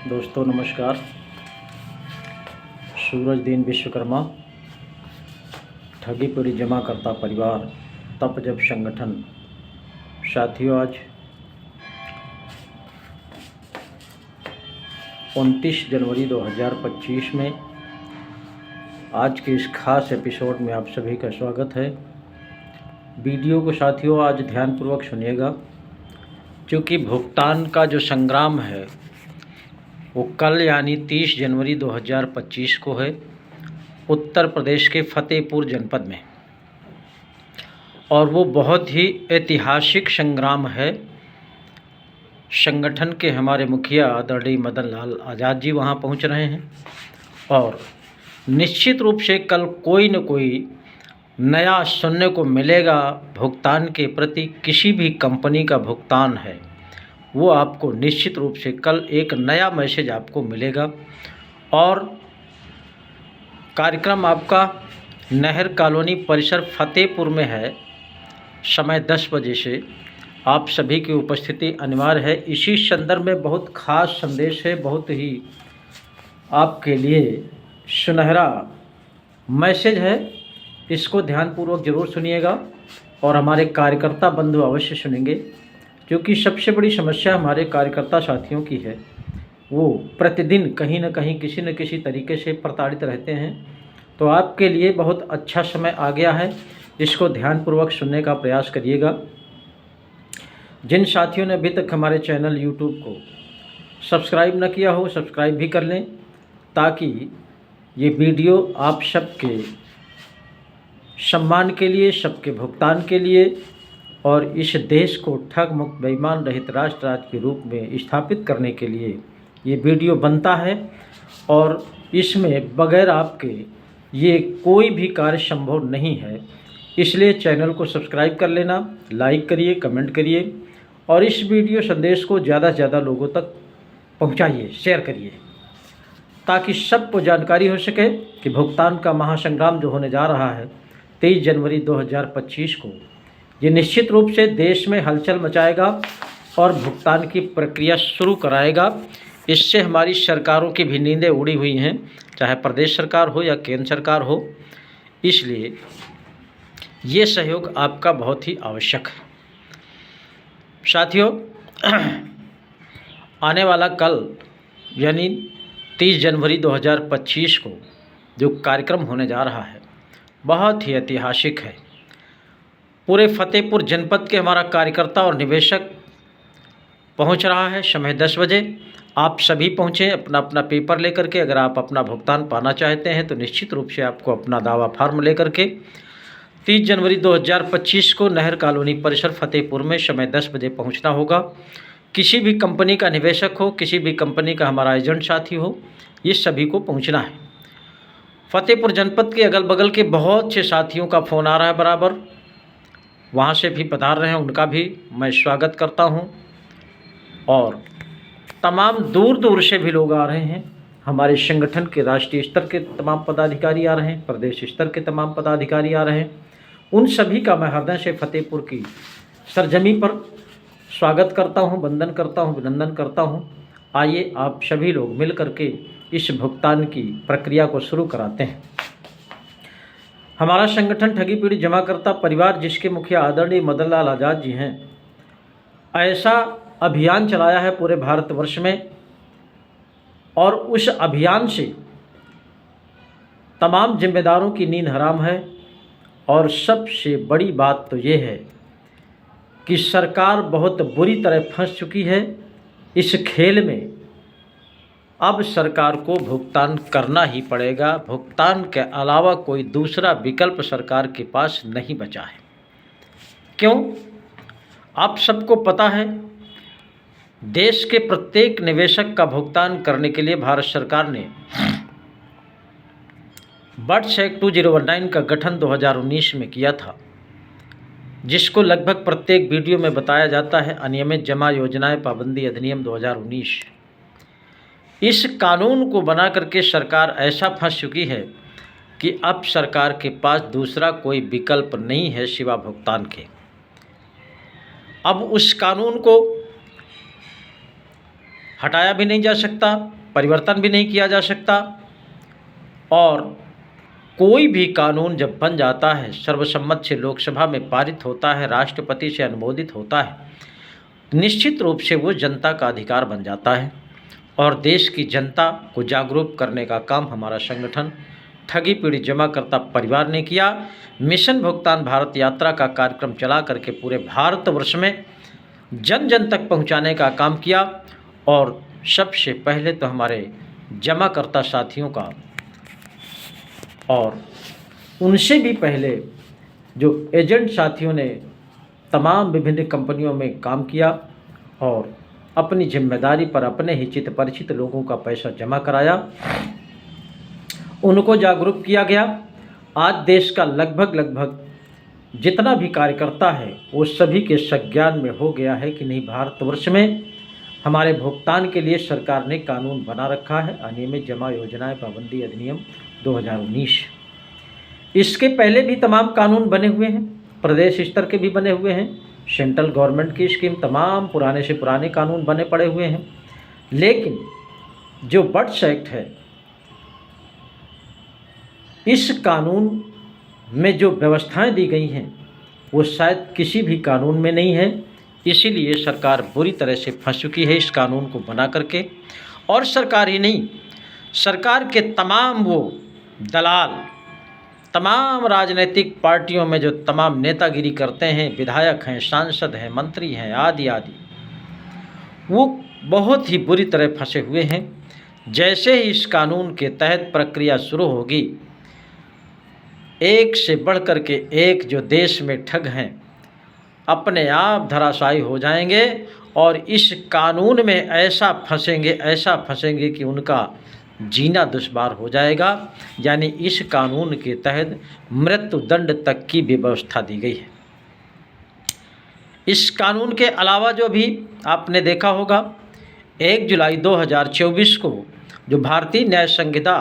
दोस्तों नमस्कार। सूरज दीन विश्वकर्मा, ठगी पीढ़ी जमा करता परिवार, तप जब संगठन। साथियों, आज 29 जनवरी 2025 में आज के इस खास एपिसोड में आप सभी का स्वागत है। वीडियो को साथियों आज ध्यानपूर्वक सुनिएगा, क्योंकि भुगतान का जो संग्राम है वो कल यानी 30 जनवरी 2025 को है, उत्तर प्रदेश के फतेहपुर जनपद में। और वो बहुत ही ऐतिहासिक संग्राम है। संगठन के हमारे मुखिया आदरणीय मदन लाल आज़ाद जी वहाँ पहुँच रहे हैं और निश्चित रूप से कल कोई न कोई नया सुनने को मिलेगा। भुगतान के प्रति किसी भी कंपनी का भुगतान है वो आपको निश्चित रूप से कल एक नया मैसेज आपको मिलेगा। और कार्यक्रम आपका नहर कॉलोनी परिसर फतेहपुर में है। समय 10 बजे से आप सभी की उपस्थिति अनिवार्य है। इसी संदर्भ में बहुत खास संदेश है, बहुत ही आपके लिए सुनहरा मैसेज है। इसको ध्यानपूर्वक ज़रूर सुनिएगा और हमारे कार्यकर्ता बंधु अवश्य सुनेंगे, क्योंकि सबसे बड़ी समस्या हमारे कार्यकर्ता साथियों की है, वो प्रतिदिन कहीं न कहीं किसी न किसी तरीके से प्रताड़ित रहते हैं। तो आपके लिए बहुत अच्छा समय आ गया है, इसको ध्यानपूर्वक सुनने का प्रयास करिएगा। जिन साथियों ने अभी तक हमारे चैनल यूट्यूब को सब्सक्राइब न किया हो, सब्सक्राइब भी कर लें, ताकि ये वीडियो आप सबके सम्मान के लिए, सबके भुगतान के लिए और इस देश को ठग मुक्त बेईमान रहित राष्ट्र राज्य के रूप में स्थापित करने के लिए ये वीडियो बनता है। और इसमें बगैर आपके ये कोई भी कार्य संभव नहीं है। इसलिए चैनल को सब्सक्राइब कर लेना, लाइक करिए, कमेंट करिए और इस वीडियो संदेश को ज़्यादा से ज़्यादा लोगों तक पहुंचाइए, शेयर करिए, ताकि सबको जानकारी हो सके कि भुगतान का महासंग्राम जो होने जा रहा है 23 जनवरी 2025 को, ये निश्चित रूप से देश में हलचल मचाएगा और भुगतान की प्रक्रिया शुरू कराएगा। इससे हमारी सरकारों की भी नींदें उड़ी हुई हैं, चाहे प्रदेश सरकार हो या केंद्र सरकार हो। इसलिए ये सहयोग आपका बहुत ही आवश्यक है। साथियों, आने वाला कल यानी 30 जनवरी 2025 को जो कार्यक्रम होने जा रहा है बहुत ही ऐतिहासिक है। पूरे फतेहपुर जनपद के हमारा कार्यकर्ता और निवेशक पहुंच रहा है। समय 10 बजे आप सभी पहुंचें अपना अपना पेपर लेकर के। अगर आप अपना भुगतान पाना चाहते हैं तो निश्चित रूप से आपको अपना दावा फार्म लेकर के 30 जनवरी 2025 को नहर कॉलोनी परिसर फतेहपुर में समय 10 बजे पहुंचना होगा। किसी भी कंपनी का निवेशक हो, किसी भी कंपनी का हमारा एजेंट साथी हो, ये सभी को पहुँचना है। फतेहपुर जनपद के अगल बगल के बहुत से साथियों का फ़ोन आ रहा है बराबर, वहाँ से भी पधार रहे हैं, उनका भी मैं स्वागत करता हूँ। और तमाम दूर दूर से भी लोग आ रहे हैं। हमारे संगठन के राष्ट्रीय स्तर के तमाम पदाधिकारी आ रहे हैं, प्रदेश स्तर के तमाम पदाधिकारी आ रहे हैं। उन सभी का मैं हृदय से फतेहपुर की सरजमी पर स्वागत करता हूँ, वंदन करता हूँ, अभिनंदन करता हूँ। आइए आप सभी लोग मिल करके इस भुगतान की प्रक्रिया को शुरू कराते हैं। हमारा संगठन ठगी पीढ़ी जमा करता परिवार, जिसके मुखिया आदरणीय मदन लाल आज़ाद जी हैं, ऐसा अभियान चलाया है पूरे भारतवर्ष में। और उस अभियान से तमाम जिम्मेदारों की नींद हराम है। और सबसे बड़ी बात तो ये है कि सरकार बहुत बुरी तरह फंस चुकी है इस खेल में। अब सरकार को भुगतान करना ही पड़ेगा। भुगतान के अलावा कोई दूसरा विकल्प सरकार के पास नहीं बचा है। क्यों? आप सबको पता है, देश के प्रत्येक निवेशक का भुगतान करने के लिए भारत सरकार ने बट्स एक्ट 2019 का गठन 2019 में किया था, जिसको लगभग प्रत्येक वीडियो में बताया जाता है अनियमित जमा योजनाएं पाबंदी अधिनियम 2019। इस कानून को बना करके सरकार ऐसा फंस चुकी है कि अब सरकार के पास दूसरा कोई विकल्प नहीं है सिवा भुगतान के। अब उस कानून को हटाया भी नहीं जा सकता, परिवर्तन भी नहीं किया जा सकता। और कोई भी कानून जब बन जाता है, सर्वसम्मत से लोकसभा में पारित होता है, राष्ट्रपति से अनुमोदित होता है, निश्चित रूप से वो जनता का अधिकार बन जाता है। और देश की जनता को जागरूक करने का काम हमारा संगठन ठगी पीड़ित जमाकर्ता परिवार ने किया। मिशन भुगतान भारत यात्रा का कार्यक्रम चला करके पूरे भारतवर्ष में जन जन तक पहुंचाने का काम किया। और सबसे पहले तो हमारे जमाकर्ता साथियों का, और उनसे भी पहले जो एजेंट साथियों ने तमाम विभिन्न कंपनियों में काम किया और अपनी जिम्मेदारी पर अपने ही चित परिचित लोगों का पैसा जमा कराया, उनको जागरूक किया गया। आज देश का लगभग जितना भी कार्यकर्ता है वो सभी के संज्ञान में हो गया है कि नहीं, भारतवर्ष में हमारे भुगतान के लिए सरकार ने कानून बना रखा है, अनियमित जमा योजनाएं पाबंदी अधिनियम 2019। इसके पहले भी तमाम कानून बने हुए हैं, प्रदेश स्तर के भी बने हुए हैं, सेंट्रल गवर्नमेंट की स्कीम, तमाम पुराने से पुराने कानून बने पड़े हुए हैं। लेकिन जो बट्स एक्ट है, इस कानून में जो व्यवस्थाएं दी गई हैं वो शायद किसी भी कानून में नहीं है। इसीलिए सरकार बुरी तरह से फंस चुकी है इस कानून को बना करके। और सरकार ही नहीं, सरकार के तमाम वो दलाल, तमाम राजनीतिक पार्टियों में जो तमाम नेतागिरी करते हैं, विधायक हैं, सांसद हैं, मंत्री हैं, आदि आदि, वो बहुत ही बुरी तरह फंसे हुए हैं। जैसे ही इस कानून के तहत प्रक्रिया शुरू होगी, एक से बढ़ कर के एक जो देश में ठग हैं अपने आप धराशायी हो जाएंगे और इस कानून में ऐसा फंसेंगे कि उनका जीना दुश्वार हो जाएगा। यानी इस कानून के तहत मृत्यु दंड तक की व्यवस्था दी गई है। इस कानून के अलावा जो भी आपने देखा होगा, 1 जुलाई 2024 को जो भारतीय न्याय संहिता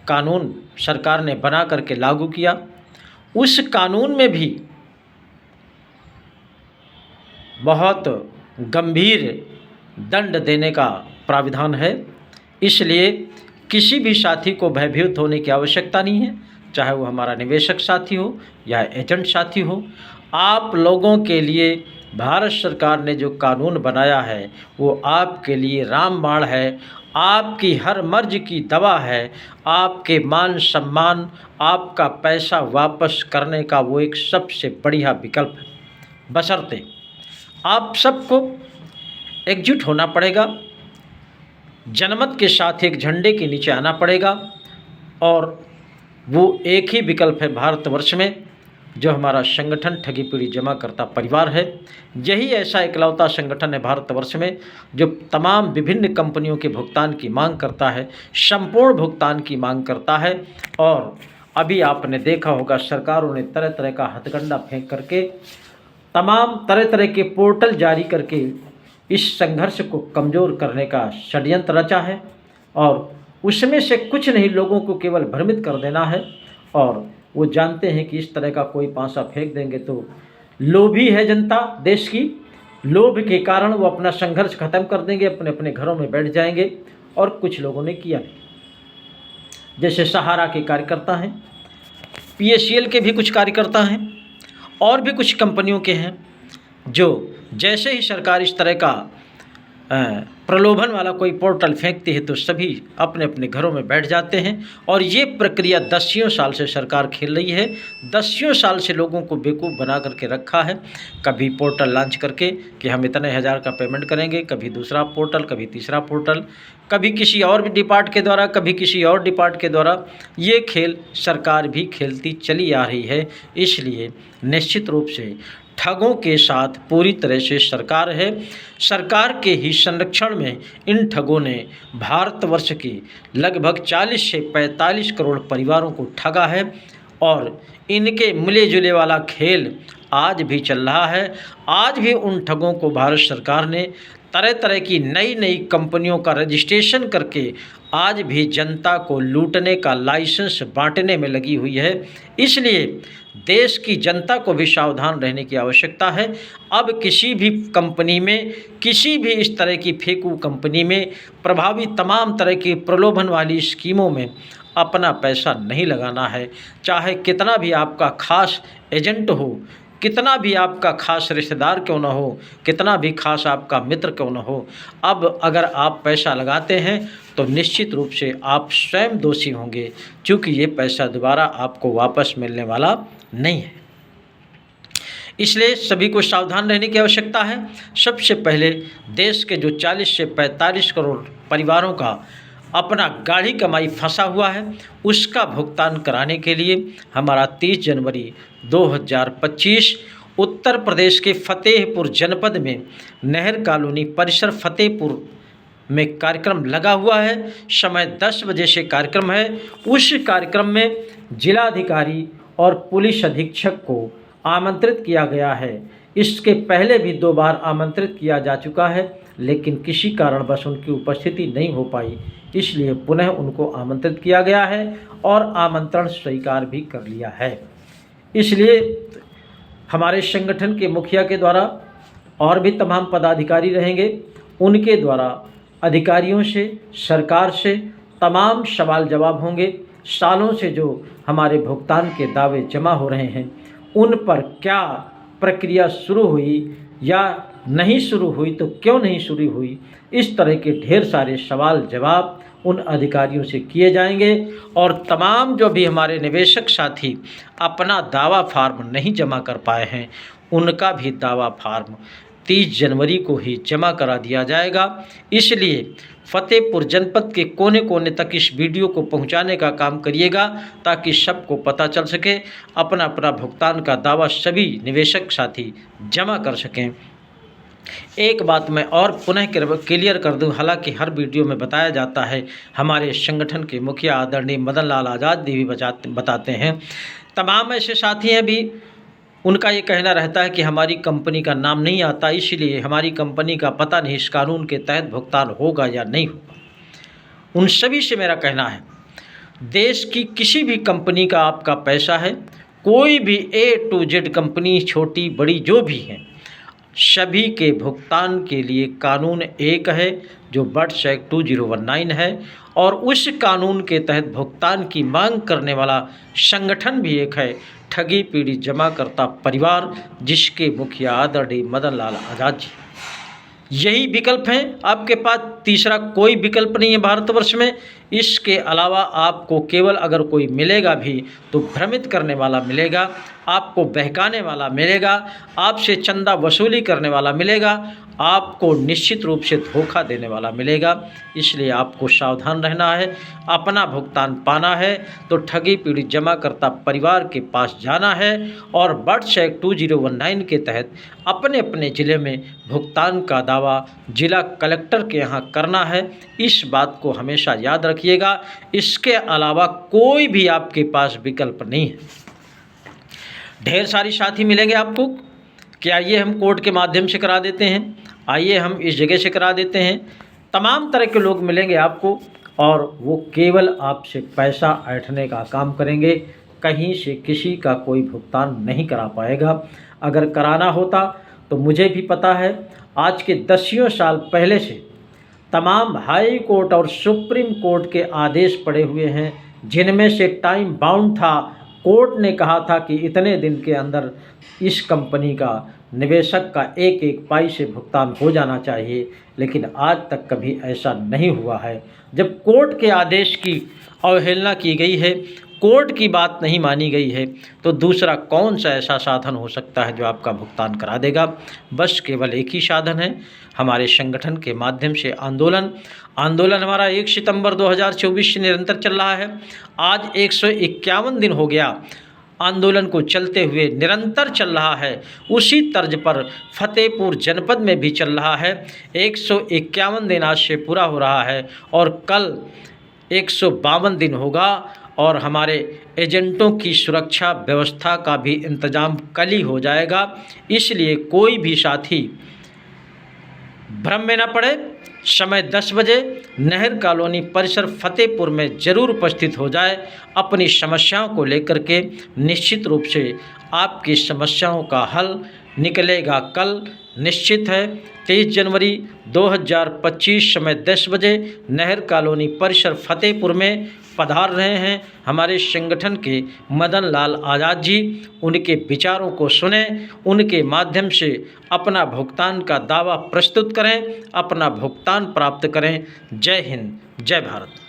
कानून सरकार ने बना करके लागू किया, उस कानून में भी बहुत गंभीर दंड देने का प्राविधान है। इसलिए किसी भी साथी को भयभीत होने की आवश्यकता नहीं है, चाहे वो हमारा निवेशक साथी हो या एजेंट साथी हो। आप लोगों के लिए भारत सरकार ने जो कानून बनाया है वो आपके लिए रामबाण है, आपकी हर मर्ज की दवा है, आपके मान सम्मान, आपका पैसा वापस करने का वो एक सबसे बढ़िया विकल्प है। बशर्ते आप सबको एकजुट होना पड़ेगा, जनमत के साथ एक झंडे के नीचे आना पड़ेगा। और वो एक ही विकल्प है भारतवर्ष में, जो हमारा संगठन ठगी पीड़ित जमाकर्ता परिवार है। यही ऐसा इकलौता संगठन है भारतवर्ष में जो तमाम विभिन्न कंपनियों के भुगतान की मांग करता है, संपूर्ण भुगतान की मांग करता है। और अभी आपने देखा होगा, सरकारों ने तरह तरह का हथकंडा फेंक करके तमाम तरह तरह के पोर्टल जारी करके इस संघर्ष को कमज़ोर करने का षड्यंत्र रचा है। और उसमें से कुछ नहीं, लोगों को केवल भ्रमित कर देना है। और वो जानते हैं कि इस तरह का कोई पासा फेंक देंगे तो लोभी है जनता देश की, लोभ के कारण वो अपना संघर्ष खत्म कर देंगे, अपने अपने घरों में बैठ जाएंगे। और कुछ लोगों ने किया नहीं, जैसे सहारा के कार्यकर्ता हैं, PACL के भी कुछ कार्यकर्ता हैं, और भी कुछ कंपनियों के हैं, जो जैसे ही सरकार इस तरह का प्रलोभन वाला कोई पोर्टल फेंकती है तो सभी अपने अपने घरों में बैठ जाते हैं। और ये प्रक्रिया 10 साल से सरकार खेल रही है, 10 साल से लोगों को बेवकूफ़ बना करके रखा है। कभी पोर्टल लॉन्च करके कि हम इतने हज़ार का पेमेंट करेंगे, कभी दूसरा पोर्टल, कभी तीसरा पोर्टल, कभी किसी और डिपार्ट के द्वारा, कभी किसी और डिपार्ट के द्वारा। ये खेल सरकार भी खेलती चली आ रही है। इसलिए निश्चित रूप से ठगों के साथ पूरी तरह से सरकार है। सरकार के ही संरक्षण में इन ठगों ने भारतवर्ष के लगभग 40 से 45 करोड़ परिवारों को ठगा है। और इनके मिले जुले वाला खेल आज भी चल रहा है। आज भी उन ठगों को भारत सरकार ने तरह तरह की नई नई कंपनियों का रजिस्ट्रेशन करके आज भी जनता को लूटने का लाइसेंस बांटने में लगी हुई है। इसलिए देश की जनता को भी सावधान रहने की आवश्यकता है। अब किसी भी कंपनी में, किसी भी इस तरह की फेंकू कंपनी में, प्रभावी तमाम तरह की प्रलोभन वाली स्कीमों में अपना पैसा नहीं लगाना है। चाहे कितना भी आपका खास एजेंट हो, कितना भी आपका खास रिश्तेदार क्यों ना हो, कितना भी खास आपका मित्र क्यों ना हो, अब अगर आप पैसा लगाते हैं तो निश्चित रूप से आप स्वयं दोषी होंगे, क्योंकि ये पैसा दोबारा आपको वापस मिलने वाला नहीं है। इसलिए सभी को सावधान रहने की आवश्यकता है। सबसे पहले देश के जो 40 से 45 करोड़ परिवारों का अपना गाढ़ी कमाई फंसा हुआ है, उसका भुगतान कराने के लिए हमारा 30 जनवरी 2025 उत्तर प्रदेश के फतेहपुर जनपद में नहर कॉलोनी परिसर फतेहपुर में कार्यक्रम लगा हुआ है। समय 10 बजे से कार्यक्रम है। उस कार्यक्रम में जिलाधिकारी और पुलिस अधीक्षक को आमंत्रित किया गया है। इसके पहले भी 2 बार आमंत्रित किया जा चुका है, लेकिन किसी कारणवश उनकी उपस्थिति नहीं हो पाई, इसलिए पुनः उनको आमंत्रित किया गया है और आमंत्रण स्वीकार भी कर लिया है। इसलिए हमारे संगठन के मुखिया के द्वारा और भी तमाम पदाधिकारी रहेंगे, उनके द्वारा अधिकारियों से, सरकार से तमाम सवाल जवाब होंगे। सालों से जो हमारे भुगतान के दावे जमा हो रहे हैं, उन पर क्या प्रक्रिया शुरू हुई या नहीं शुरू हुई, तो क्यों नहीं शुरू हुई, इस तरह के ढेर सारे सवाल जवाब उन अधिकारियों से किए जाएंगे। और तमाम जो भी हमारे निवेशक साथी अपना दावा फार्म नहीं जमा कर पाए हैं, उनका भी दावा फार्म 30 जनवरी को ही जमा करा दिया जाएगा। इसलिए फतेहपुर जनपद के कोने कोने तक इस वीडियो को पहुंचाने का काम करिएगा, ताकि सबको पता चल सके, अपना अपना भुगतान का दावा सभी निवेशक साथी जमा कर सकें। एक बात मैं और पुनः क्लियर कर दूं, हालांकि हर वीडियो में बताया जाता है, हमारे संगठन के मुखिया आदरणीय मदन लाल आज़ाद भी बताते हैं, तमाम ऐसे साथी हैं भी, उनका ये कहना रहता है कि हमारी कंपनी का नाम नहीं आता, इसलिए हमारी कंपनी का पता नहीं इस कानून के तहत भुगतान होगा या नहीं होगा। उन सभी से मेरा कहना है, देश की किसी भी कंपनी का आपका पैसा है, कोई भी A to Z कंपनी, छोटी बड़ी जो भी है, सभी के भुगतान के लिए कानून एक है, जो बर्ड्स एक्ट 2019 है, और उस कानून के तहत भुगतान की मांग करने वाला संगठन भी एक है, ठगी पीड़ित जमाकर्ता परिवार, जिसके मुखिया आदरणीय मदन लाल आज़ाद जी। यही विकल्प हैं आपके पास, तीसरा कोई विकल्प नहीं है भारतवर्ष में। इसके अलावा आपको केवल अगर कोई मिलेगा भी तो भ्रमित करने वाला मिलेगा, आपको बहकाने वाला मिलेगा, आपसे चंदा वसूली करने वाला मिलेगा, आपको निश्चित रूप से धोखा देने वाला मिलेगा। इसलिए आपको सावधान रहना है। अपना भुगतान पाना है तो ठगी पीड़ित जमाकर्ता परिवार के पास जाना है और बर्ड्स एक्ट 2019 के तहत अपने अपने ज़िले में भुगतान का दावा जिला कलेक्टर के यहाँ करना है। इस बात को हमेशा याद रखिएगा। इसके अलावा कोई भी आपके पास विकल्प नहीं है। ढेर सारी साथी मिलेंगे आपको कि आइए हम कोर्ट के माध्यम से करा देते हैं, आइए हम इस जगह से करा देते हैं, तमाम तरह के लोग मिलेंगे आपको, और वो केवल आपसे पैसा ऐंठने का काम करेंगे। कहीं से किसी का कोई भुगतान नहीं करा पाएगा। अगर कराना होता तो मुझे भी पता है, आज के 10 साल पहले से तमाम हाई कोर्ट और सुप्रीम कोर्ट के आदेश पड़े हुए हैं, जिनमें से टाइम बाउंड था। कोर्ट ने कहा था कि इतने दिन के अंदर इस कंपनी का निवेशक का एक एक पाई से भुगतान हो जाना चाहिए, लेकिन आज तक कभी ऐसा नहीं हुआ है। जब कोर्ट के आदेश की अवहेलना की गई है, कोर्ट की बात नहीं मानी गई है, तो दूसरा कौन सा ऐसा साधन हो सकता है जो आपका भुगतान करा देगा। बस केवल एक ही साधन है, हमारे संगठन के माध्यम से आंदोलन हमारा 1 सितंबर 2024 से निरंतर चल रहा है। आज 151 दिन हो गया आंदोलन को चलते हुए, निरंतर चल रहा है। उसी तर्ज पर फतेहपुर जनपद में भी चल रहा है। 151 दिन आज से पूरा हो रहा है और कल 152 दिन होगा, और हमारे एजेंटों की सुरक्षा व्यवस्था का भी इंतजाम कल ही हो जाएगा। इसलिए कोई भी साथी भ्रम में न पड़े, समय 10 बजे नहर कॉलोनी परिसर फतेहपुर में ज़रूर उपस्थित हो जाए। अपनी समस्याओं को लेकर के निश्चित रूप से आपकी समस्याओं का हल निकलेगा कल। निश्चित है 23 जनवरी 2025 समय 10 बजे नहर कॉलोनी परिसर फतेहपुर में पधार रहे हैं हमारे संगठन के मदन लाल आज़ाद जी। उनके विचारों को सुने, उनके माध्यम से अपना भुगतान का दावा प्रस्तुत करें, अपना भुगतान प्राप्त करें। जय हिंद, जय भारत।